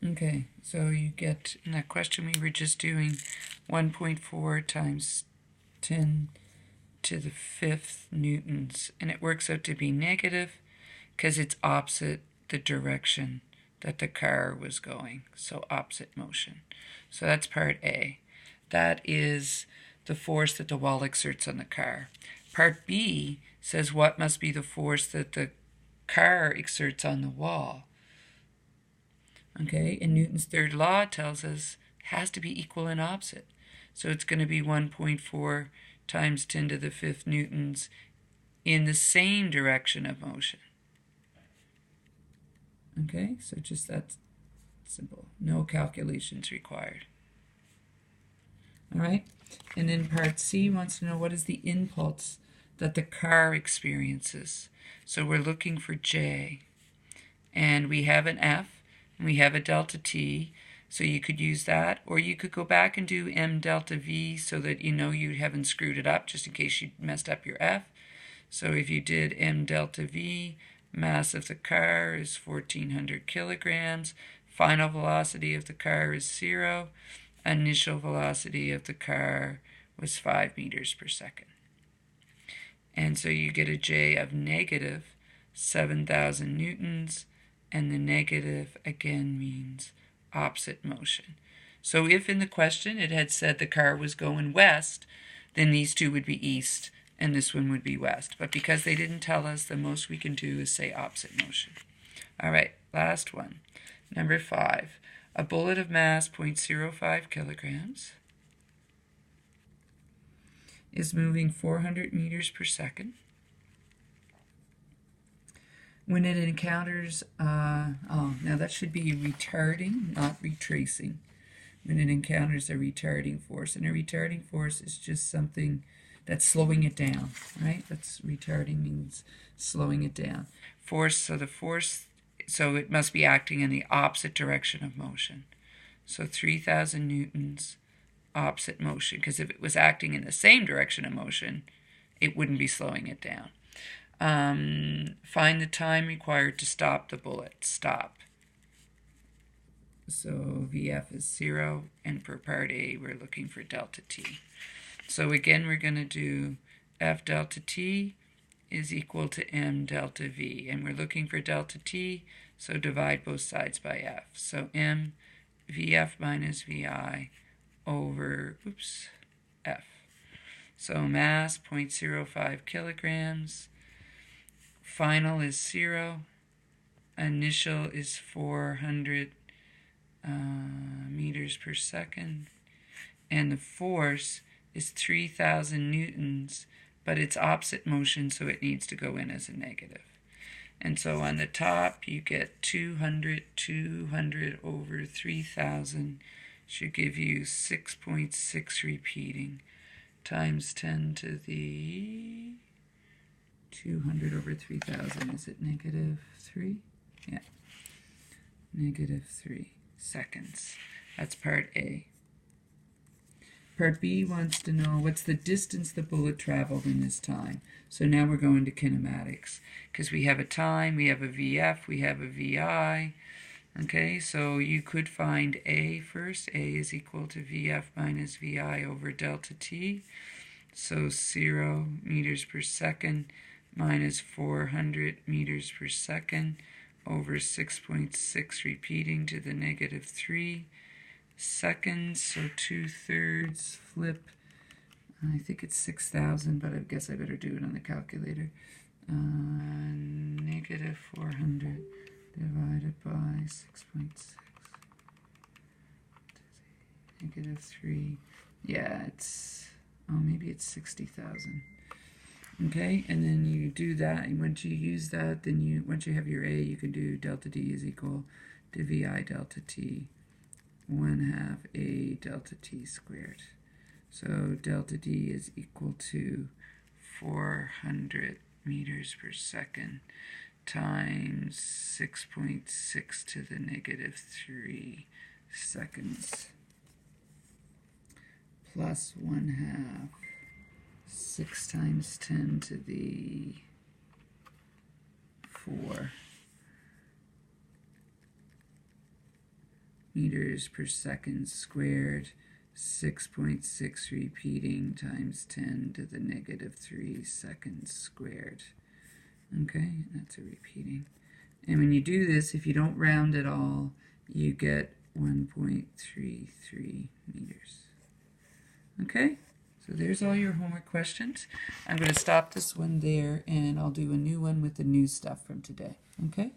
Okay, so you get, in that question we were just doing, 1.4 times 10 to the 5th newtons, and it works out to be negative because it's opposite the direction that the car was going, so opposite motion. So that's part A. That is the force that the wall exerts on the car. Part B says what must be the force that the car exerts on the wall. Okay, and Newton's third law tells us it has to be equal and opposite. So it's going to be 1.4 times 10 to the 5th newtons in the same direction of motion. Okay, so just that simple. No calculations required. All right, and then part C wants to know what is the impulse that the car experiences. So we're looking for J, and we have an F, and we have a delta T, so you could use that, or you could go back and do M delta V so that you know you haven't screwed it up, just in case you messed up your F. So if you did M delta V, mass of the car is 1,400 kilograms, final velocity of the car is 0, initial velocity of the car was 5 meters per second. And so you get a J of negative 7,000 newtons, and the negative again means opposite motion. So if in the question it had said the car was going west, then these two would be east and this one would be west. But because they didn't tell us, the most we can do is say opposite motion. All right, last one. Number 5. A bullet of mass 0.05 kilograms is moving 400 meters per second. When it encounters, now that should be retarding, not retracing. When it encounters a retarding force. And a retarding force is just something that's slowing it down, right? That's retarding means slowing it down. Force, so it must be acting in the opposite direction of motion. So 3,000 newtons, opposite motion, because if it was acting in the same direction of motion, it wouldn't be slowing it down. Find the time required to stop the bullet. Stop. So VF is 0, and for part A, we're looking for delta T. So again, we're going to do F delta T is equal to M delta V, and we're looking for delta T, so divide both sides by F. So M VF minus VI over, F. So mass 0.05 kilograms. Final is 0. Initial is 400 meters per second. And the force is 3,000 newtons, but it's opposite motion, so it needs to go in as a negative. And so on the top, you get 200 over 3,000 should give you 6.6 repeating times 10 to the 200 over 3,000. Is it negative 3? Yeah. Negative 3 seconds. That's part A. Part B wants to know what's the distance the bullet traveled in this time. So now we're going to kinematics, because we have a time, we have a VF, we have a VI. Okay, so you could find A first. A is equal to VF minus VI over delta T. So 0 meters per second minus 400 meters per second over 6.6 repeating to the negative 3 seconds. So 2/3 flip. I think it's 6,000, but I guess I better do it on the calculator. Negative 400 divided by 6.6. Negative 3. Yeah, maybe it's 60,000. Okay, and then you do that, and once you use that, then once you have your A, you can do delta D is equal to VI delta T, 1/2 A delta T squared. So delta D is equal to 400 meters per second times 6.6 to the negative 3 seconds plus 1/2. 6 times 10 to the 4 meters per second squared, 6.6 repeating times 10 to the negative 3 seconds squared. Okay, that's a repeating. And when you do this, if you don't round at all, you get 1.33 meters. Okay, so there's all your homework questions. I'm going to stop this one there, and I'll do a new one with the new stuff from today. Okay?